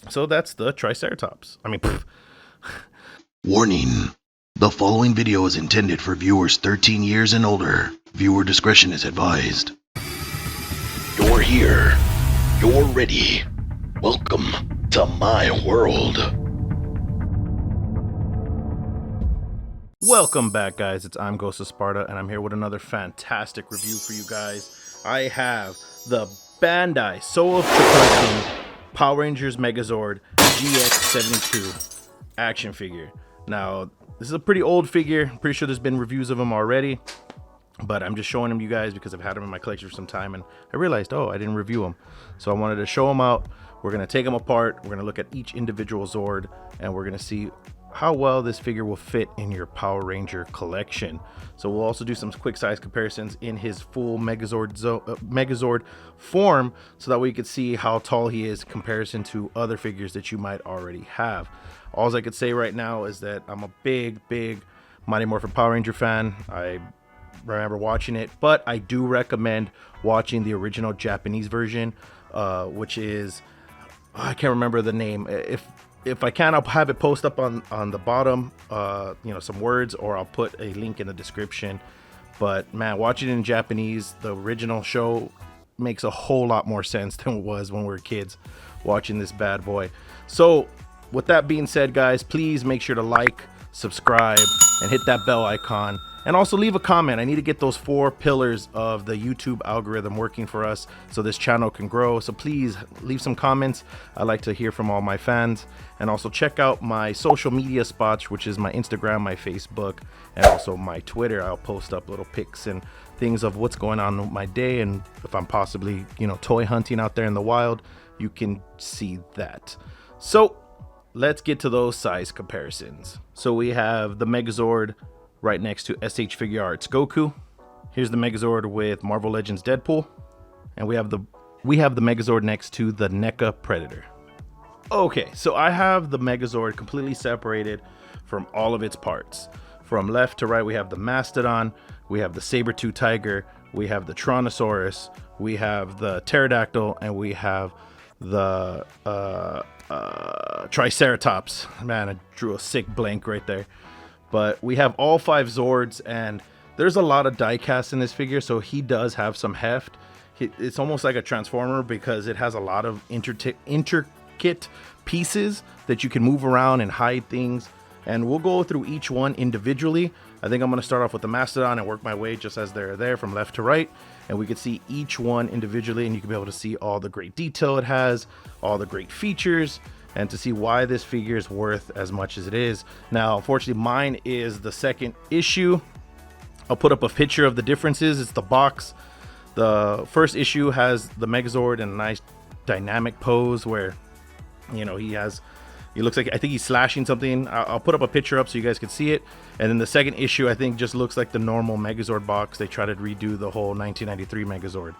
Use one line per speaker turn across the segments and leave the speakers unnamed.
So that's the Triceratops. I mean, pff.
Warning. The following video is intended for viewers 13 years and older. Viewer discretion is advised. You're here. You're ready. Welcome to my world.
Welcome back, guys. It's I'm Ghost of Sparta, and I'm here with another fantastic review for you guys. I have the Bandai Chogokin Power Rangers Megazord GX72 action figure. Now, this is a pretty old figure. I'm pretty sure there's been reviews of them already, but I'm just showing them to you guys because I've had them in my collection for some time, and I realized, oh, I didn't review them. So I wanted to show them out. We're going to take them apart. We're going to look at each individual Zord, and we're going to see how well this figure will fit in your Power Ranger collection. So we'll also do some quick size comparisons in his full Megazord form, so that way you can see how tall he is in comparison to other figures that you might already have. All I could say right now is that I'm a big Mighty Morphin Power Ranger fan. I remember watching it, but I do recommend watching the original Japanese version, which is, I can't remember the name. If I can, I'll have it post up on the bottom, some words, or I'll put a link in the description. But man, watching it in Japanese, the original show makes a whole lot more sense than it was when we were kids watching this bad boy. So with that being said, guys, please make sure to like, subscribe, and hit that bell icon. And also leave a comment. I need to get those 4 pillars of the YouTube algorithm working for us so this channel can grow. So please leave some comments. I like to hear from all my fans. And also check out my social media spots, which is my Instagram, my Facebook, and also my Twitter. I'll post up little pics and things of what's going on with my day, and if I'm possibly, toy hunting out there in the wild, you can see that. So let's get to those size comparisons. So we have the Megazord right next to SH Figure Arts Goku. Here's the Megazord with Marvel Legends Deadpool, and we have the Megazord next to the NECA Predator. Okay, so I have the Megazord completely separated from all of its parts. From left to right, we have the Mastodon, we have the Saber-tooth Tiger, we have the Tyrannosaurus, we have the Pterodactyl, and we have the Triceratops. Man, I drew a sick blank right there. But we have all 5 Zords, and there's a lot of die-cast in this figure, so he does have some heft. It's almost like a Transformer because it has a lot of intricate pieces that you can move around and hide things. And we'll go through each one individually. I think I'm going to start off with the Mastodon and work my way just as they're there from left to right. And we can see each one individually, and you can be able to see all the great detail it has, all the great features, and to see why this figure is worth as much as it is. Now, unfortunately, mine is the second issue. I'll put up a picture of the differences. It's the box. The first issue has the Megazord in a nice dynamic pose where, he looks like, I think he's slashing something. I'll put up a picture up so you guys can see it. And then the second issue, I think, just looks like the normal Megazord box. They try to redo the whole 1993 Megazord.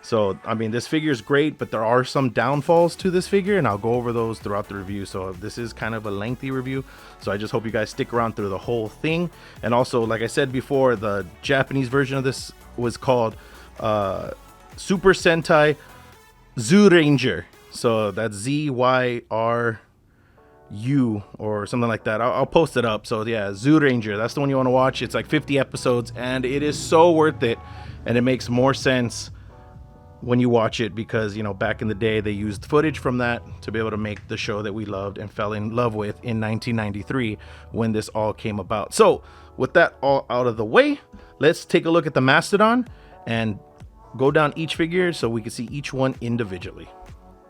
So, I mean, this figure is great, but there are some downfalls to this figure, and I'll go over those throughout the review. So this is kind of a lengthy review, so I just hope you guys stick around through the whole thing. And also, like I said before, the Japanese version of this was called Super Sentai Zyuranger. So that's Zyru or something like that. I'll post it up. So yeah, Zyuranger, that's the one you want to watch. It's like 50 episodes, and it is so worth it, and it makes more sense when you watch it because, back in the day, they used footage from that to be able to make the show that we loved and fell in love with in 1993 when this all came about. So with that all out of the way, let's take a look at the Mastodon and go down each figure so we can see each one individually.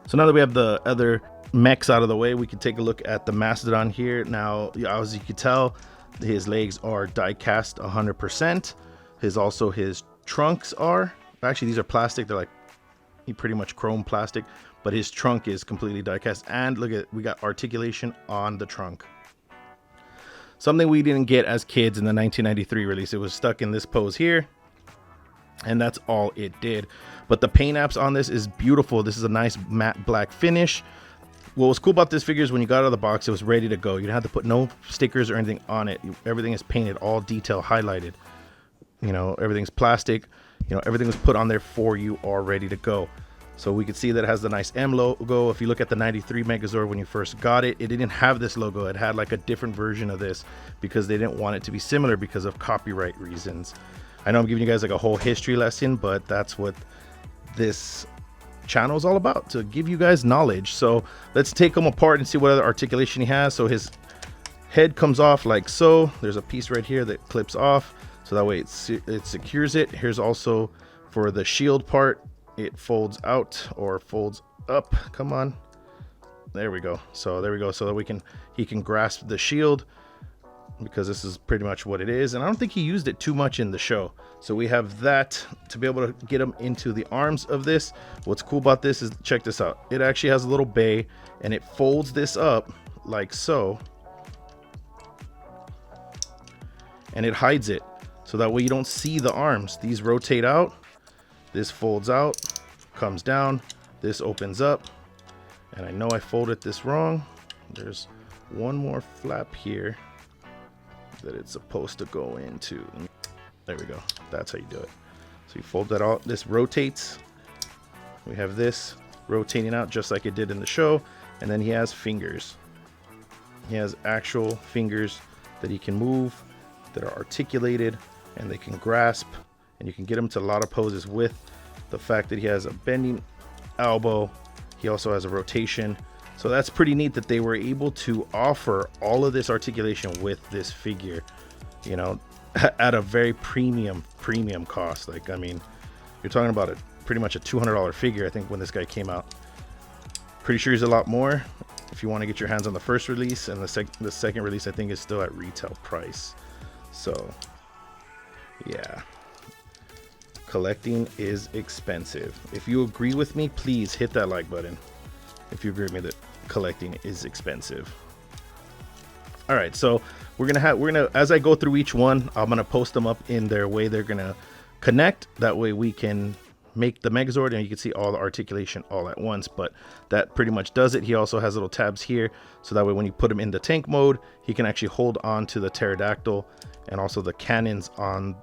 So now that we have the other mechs out of the way, we can take a look at the Mastodon here. Now, as you can tell, his legs are die cast 100%. His trunks are, actually these are plastic. They're like, he pretty much chrome plastic, but his trunk is completely die cast. And look at, we got articulation on the trunk. Something we didn't get as kids in the 1993 release. It was stuck in this pose here, and that's all it did. But the paint apps on this is beautiful. This is a nice matte black finish. What was cool about this figure is when you got out of the box, it was ready to go. You didn't have to put no stickers or anything on it. Everything is painted, all detail highlighted. Everything's plastic. Everything was put on there for you, all ready to go. So we could see that it has the nice M logo. If you look at the 93 Megazord when you first got it, it didn't have this logo. It had like a different version of this because they didn't want it to be similar because of copyright reasons. I know I'm giving you guys like a whole history lesson, but that's what this channel is all about, to give you guys knowledge. So let's take him apart and see what other articulation he has. So his head comes off like so. There's a piece right here that clips off, so that way it secures it. Here's also for the shield part, it folds out or folds up. Come on, there we go. So there we go, so that he can grasp the shield, because this is pretty much what it is. And I don't think he used it too much in the show. So we have that to be able to get him into the arms of this. What's cool about this is, check this out, it actually has a little bay and it folds this up like so, and it hides it, so that way you don't see the arms. These rotate out, this folds out, comes down, this opens up, and I know I folded this wrong. There's one more flap here that it's supposed to go into. There we go, that's how you do it. So you fold that out, this rotates. We have this rotating out just like it did in the show, and then he has fingers. He has actual fingers that he can move, that are articulated, and they can grasp, and you can get him to a lot of poses with the fact that he has a bending elbow. He also has a rotation. So that's pretty neat that they were able to offer all of this articulation with this figure, you know, at a very premium cost. Like, I mean, you're talking about pretty much a $200 figure, I think, when this guy came out. Pretty sure he's a lot more if you want to get your hands on the first release, and the second release I think is still at retail price. So yeah, collecting is expensive. If you agree with me, please hit that like button if you agree with me that collecting is expensive. All right, so we're gonna as I go through each one, I'm gonna post them up in their way they're gonna connect. That way we can make the Megazord and you can see all the articulation all at once. But that pretty much does it. He also has little tabs here, so that way when you put him into tank mode, he can actually hold on to the pterodactyl, and also the cannons on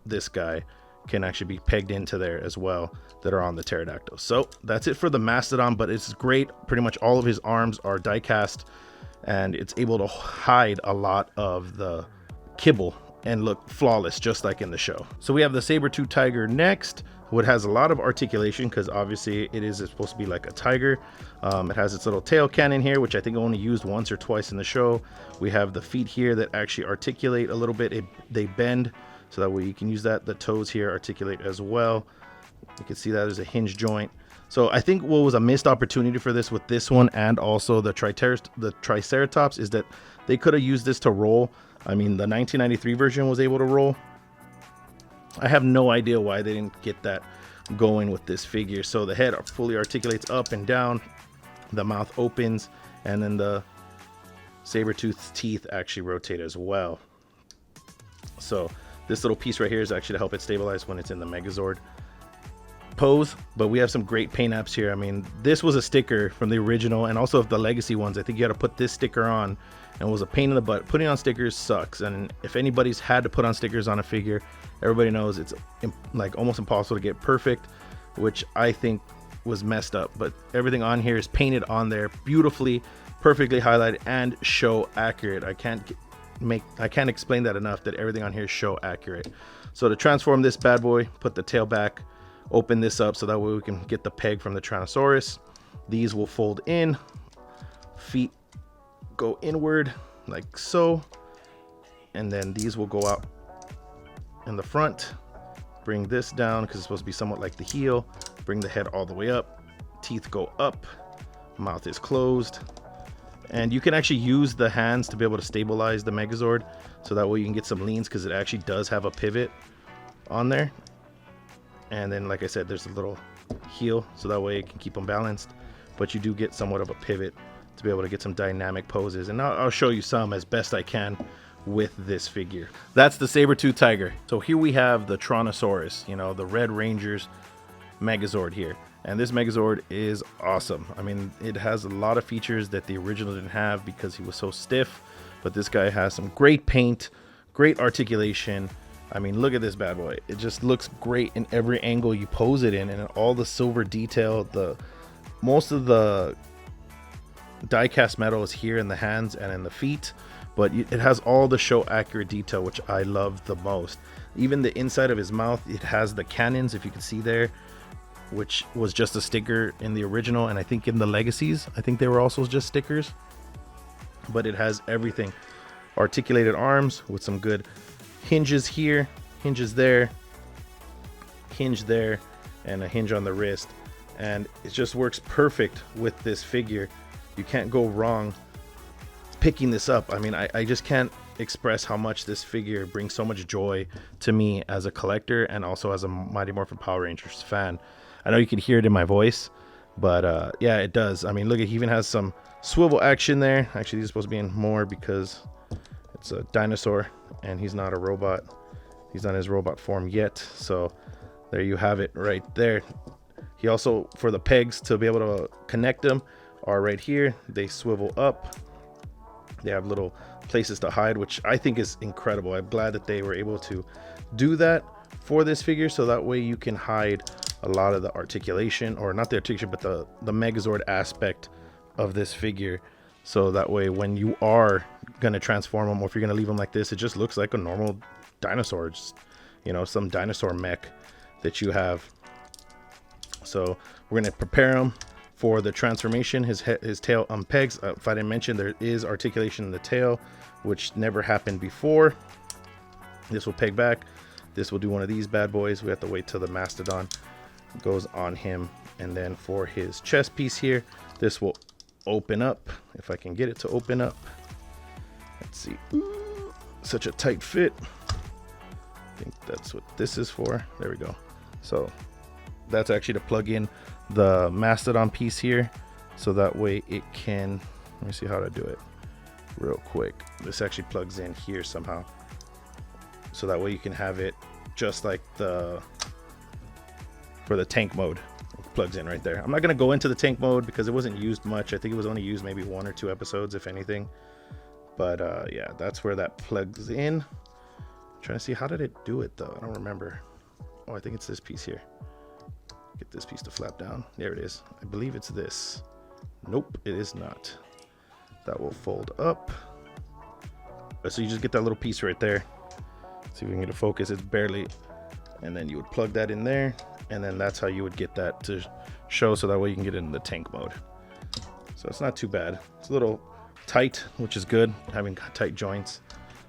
this guy can actually be pegged into there as well, that are on the pterodactyl. So that's it for the Mastodon, but it's great. Pretty much all of his arms are die cast, and it's able to hide a lot of the kibble and look flawless, just like in the show. So we have the saber-tooth tiger next, what has a lot of articulation, because obviously it is supposed to be like a tiger. It has its little tail cannon here, which I think I only used once or twice in the show. We have the feet here that actually articulate a little bit. They bend, so that way you can use that. The toes here articulate as well. You can see that there's a hinge joint. So I think what was a missed opportunity for this with this one, and also the Triceratops, is that they could have used this to roll. I mean, the 1993 version was able to roll. I have no idea why they didn't get that going with this figure. So the head fully articulates up and down, the mouth opens, and then the saber-tooth teeth actually rotate as well. So this little piece right here is actually to help it stabilize when it's in the Megazord pose. But we have some great paint apps here. I mean, this was a sticker from the original, and also of the legacy ones. I think you had to put this sticker on, and it was a pain in the butt. Putting on stickers sucks, and if anybody's had to put on stickers on a figure, everybody knows it's like almost impossible to get perfect, which I think was messed up. But everything on here is painted on there beautifully, perfectly highlighted, and show accurate. I can't explain that enough, that everything on here is show accurate. So to transform this bad boy, put the tail back, open this up, so that way we can get the peg from the Tyrannosaurus. These will fold in, feet go inward like so, and then these will go out in the front. Bring this down because it's supposed to be somewhat like the heel. Bring the head all the way up, teeth go up, mouth is closed, and you can actually use the hands to be able to stabilize the Megazord, so that way you can get some leans, because it actually does have a pivot on there. And then, like I said, there's a little heel, so that way it can keep them balanced, but you do get somewhat of a pivot to be able to get some dynamic poses, and I'll show you some as best I can with this figure. That's the saber-tooth tiger. So here we have the Tyrannosaurus, you know, the Red Ranger's Megazord here, and this Megazord is awesome. I mean, it has a lot of features that the original didn't have because he was so stiff, but this guy has some great paint, great articulation, I mean, look at this bad boy. It just looks great in every angle you pose it in, and all the silver detail. Most of the die-cast metal is here in the hands and in the feet, but it has all the show accurate detail, which I love the most. Even the inside of his mouth, it has the cannons, if you can see there, which was just a sticker in the original, and I think in the Legacies, I think they were also just stickers. But it has everything. Articulated arms with some good hinges here, hinges there, hinge there, and a hinge on the wrist. And it just works perfect with this figure. You can't go wrong picking this up. I mean, I just can't express how much this figure brings so much joy to me as a collector and also as a Mighty Morphin Power Rangers fan. I know you can hear it in my voice, but yeah, it does. I mean, look, he even has some swivel action there. Actually, he's supposed to be in more because it's a dinosaur and he's not a robot. He's not in his robot form yet. So there you have it right there. He also, for the pegs to be able to connect them, are right here. They swivel up. They have little places to hide, which I think is incredible. I'm glad that they were able to do that for this figure, so that way you can hide a lot of the articulation, or not the articulation, but the Megazord aspect of this figure. So that way when you are going to transform them, or if you're going to leave them like this, it just looks like a normal dinosaur, just, you know, some dinosaur mech that you have. So we're going to prepare him for the transformation. His tail unpegs. If I didn't mention, there is articulation in the tail, which never happened before. This will peg back. This will do one of these bad boys. We have to wait till the mastodon goes on him. And then for his chest piece here, this will open up, if I can get it to open up. Let's see. Ooh, such a tight fit. I think that's what this is for. There we go. So that's actually to plug in the mastodon piece here, so that way it can, let me see how to do it real quick. This actually plugs in here somehow, so that way you can have it just like for the tank mode. It plugs in right there. I'm not going to go into the tank mode because it wasn't used much. I think it was only used maybe 1 or 2 episodes, if anything. But yeah, that's where that plugs in. I'm trying to see, how did it do it though? I don't remember. Oh, I think it's this piece here. Get this piece to flap down. There it is. I believe it's this. Nope, it is not. That will fold up. So you just get that little piece right there. See if we can get a focus. It's barely. And then you would plug that in there. And then that's how you would get that to show, so that way you can get it in the tank mode. So it's not too bad. It's a little tight, which is good, having tight joints.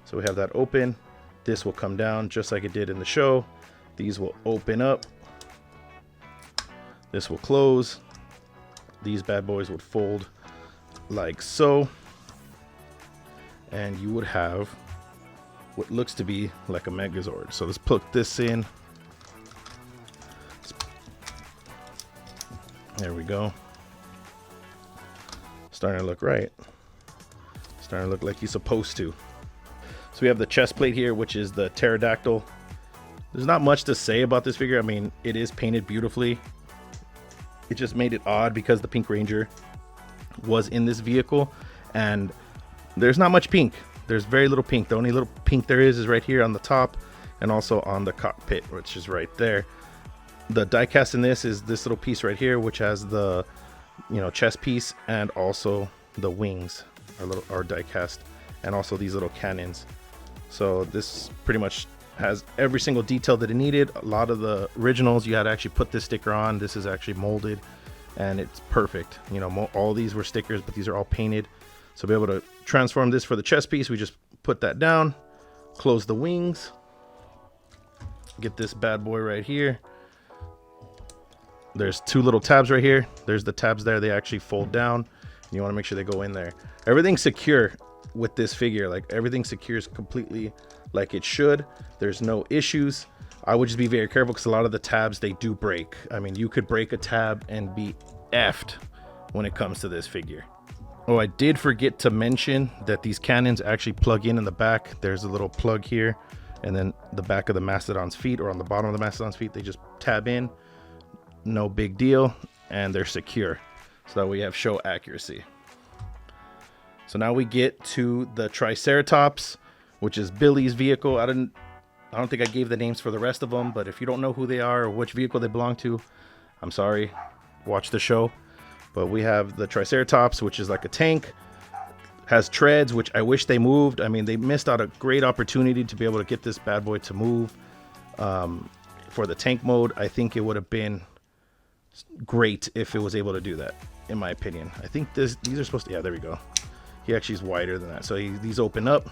So we have that open. This will come down just like it did in the show. These will open up. This will close. These bad boys would fold like so. And you would have what looks to be like a Megazord. So let's plug this in. There we go. Starting to look right. Starting to look like he's supposed to. So we have the chest plate here, which is the pterodactyl. There's not much to say about this figure. I mean, it is painted beautifully. It just made it odd because the Pink Ranger was in this vehicle, and there's not much pink. There's very little pink. The only little pink there is right here on the top, and also on the cockpit, which is right there. The die cast in this is this little piece right here, which has the, you know, chest piece, and also the wings are die cast, and also these little cannons. So this pretty much has every single detail that it needed. A lot of the originals you had to actually put this sticker on. This is actually molded, and it's perfect. You know, all these were stickers, but these are all painted. So be able to transform this for the chest piece, we just put that down, close the wings, get this bad boy right here. There's 2 little tabs right here. There's the tabs there. They actually fold down. You want to make sure they go in there. Everything's secure with this figure. Like, everything secures completely like it should. There's no issues. I would just be very careful because a lot of the tabs, they do break. I mean, you could break a tab and be effed when it comes to this figure. Oh, I did forget to mention that these cannons actually plug in the back. There's a little plug here, and then the back of the mastodon's feet, or on the bottom of the mastodon's feet, they just tab in. No big deal, and they're secure, so that we have show accuracy. So now we get to the Triceratops, which is Billy's vehicle. I didn't I don't think I gave the names for the rest of them, but if you don't know who they are or which vehicle they belong to, I'm sorry. Watch the show. But we have the Triceratops, which is like a tank. Has treads, which I wish they moved. I mean, they missed out a great opportunity to be able to get this bad boy to move. For the tank mode, I think it would have been great if it was able to do that, in my opinion. I think these are supposed to, yeah, there we go. He actually is wider than that. So these open up.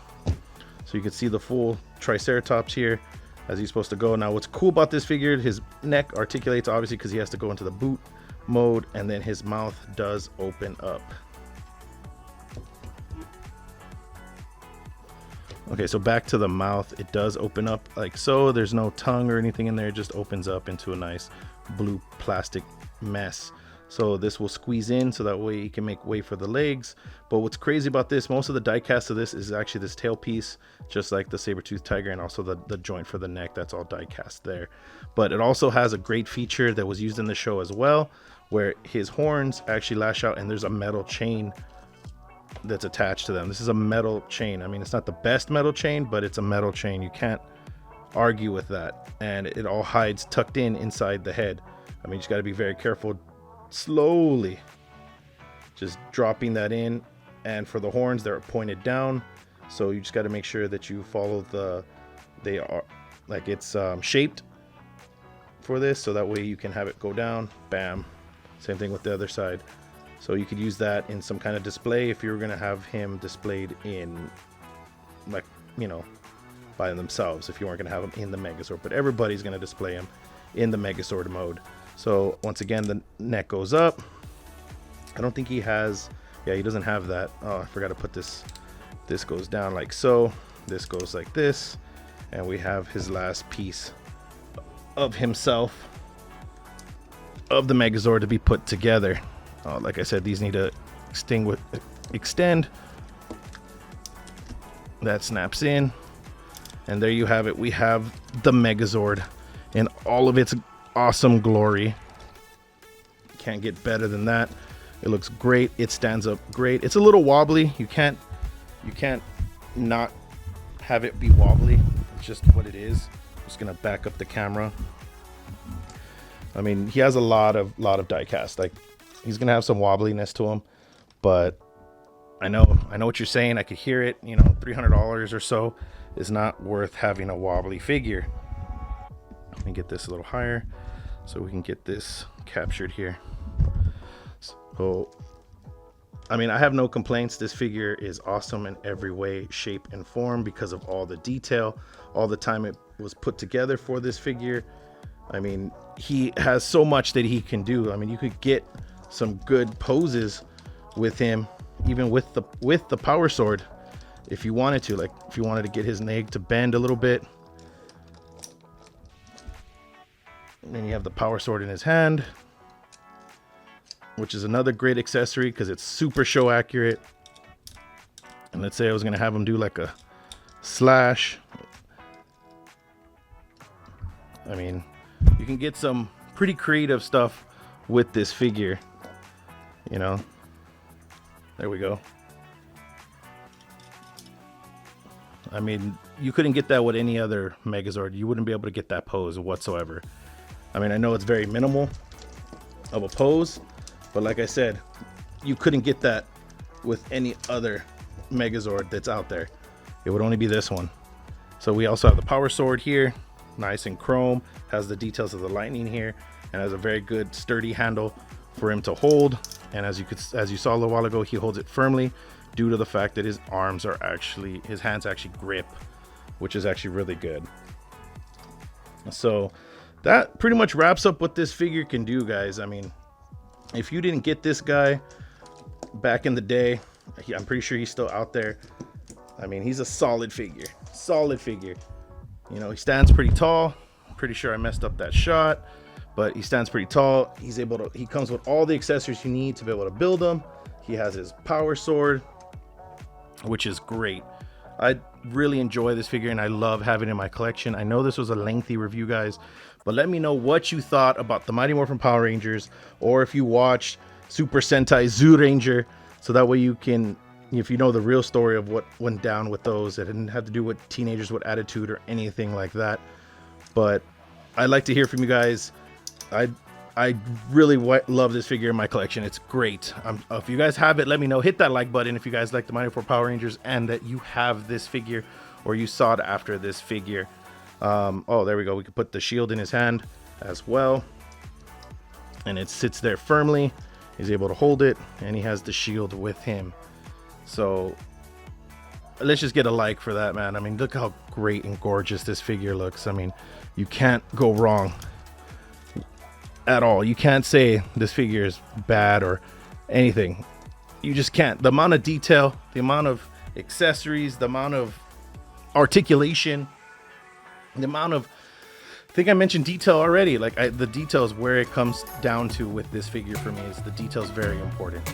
So you can see the full Triceratops here as he's supposed to go. Now what's cool about this figure, his neck articulates obviously because he has to go into the boot mode, and then his mouth does open up. Okay, so back to the mouth, it does open up like so. There's no tongue or anything in there, it just opens up into a nice blue plastic mess. So this will squeeze in so that way you can make way for the legs. But what's crazy about this, most of the die cast of this is actually this tail piece, just like the saber-tooth tiger, and also the joint for the neck. That's all die cast there. But it also has a great feature that was used in the show as well, where his horns actually lash out and there's a metal chain that's attached to them. This is a metal chain. I mean, it's not the best metal chain, but it's a metal chain. You can't argue with that. And it all hides tucked in inside the head. I mean, you just got to be very careful. Slowly just dropping that in, and for the horns, they're pointed down, so you just got to make sure that you follow they are like it's shaped for this, so that way you can have it go down, bam. Same thing with the other side. So you could use that in some kind of display if you were going to have him displayed in, like, you know, by themselves, if you weren't going to have him in the Megazord. But everybody's going to display him in the Megazord mode. So once again, the neck goes up. I don't think he has, yeah, he doesn't have that. Oh, I forgot to put this. This goes down like so. This goes like this. And we have his last piece of himself, of the Megazord, to be put together. Like I said, these need to extend. That snaps in. And there you have it. We have the Megazord in all of its awesome glory. Can't get better than that. It looks great. It stands up great. It's a little wobbly. You can't not have it be wobbly. It's just what it is. I'm just gonna back up the camera. I mean, he has a lot of die cast. Like, he's gonna have some wobbliness to him, but I know what you're saying. I could hear it. You know, $300 or so is not worth having a wobbly figure. Let me get this a little higher so we can get this captured here. So, I mean, I have no complaints. This figure is awesome in every way, shape, and form because of all the detail, all the time it was put together for this figure. I mean, he has so much that he can do. I mean, you could get some good poses with him, even with the power sword, if you wanted to. Like, if you wanted to get his leg to bend a little bit. And then you have the power sword in his hand, which is another great accessory because it's super show accurate. And let's say I was going to have him do like a slash. I mean, you can get some pretty creative stuff with this figure. You know, there we go. I mean, you couldn't get that with any other Megazord. You wouldn't be able to get that pose whatsoever. I mean, I know it's very minimal of a pose, but like I said, you couldn't get that with any other Megazord that's out there. It would only be this one. So we also have the power sword here, nice and chrome, has the details of the lightning here, and has a very good sturdy handle for him to hold. And as you saw a little while ago, he holds it firmly due to the fact that his hands actually grip, which is actually really good. So that pretty much wraps up what this figure can do, guys. I mean, if you didn't get this guy back in the day, I'm pretty sure he's still out there. I mean, he's a solid figure. You know, he stands pretty tall. I'm pretty sure I messed up that shot, but he stands pretty tall. He comes with all the accessories you need to be able to build him. He has his power sword, which is great. I really enjoy this figure and I love having it in my collection. I know this was a lengthy review, guys, but let me know what you thought about the Mighty Morphin Power Rangers, or if you watched Super Sentai Zyuranger, so that way you can, if you know the real story of what went down with those, it didn't have to do with teenagers with attitude or anything like that. But I'd like to hear from you guys. I really love this figure in my collection. It's great. If you guys have it, let me know. Hit that like button if you guys like the Mighty Morphin Power Rangers and that you have this figure or you saw it after this figure. Oh, there we go. We could put the shield in his hand as well. And it sits there firmly. He's able to hold it, and he has the shield with him. So let's just get a like for that, man. I mean, look how great and gorgeous this figure looks. I mean, you can't go wrong at all. You can't say this figure is bad or anything. You just can't. The amount of detail, the amount of accessories, the amount of articulation, the amount of, I think I mentioned detail already. Like the details, where it comes down to with this figure for me is the details very important.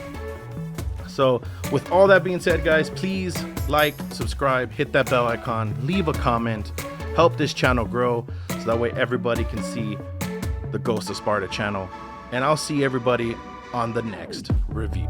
So with all that being said, guys, please like, subscribe, hit that bell icon, leave a comment, help this channel grow so that way everybody can see the Ghost of Sparta channel. And I'll see everybody on the next review.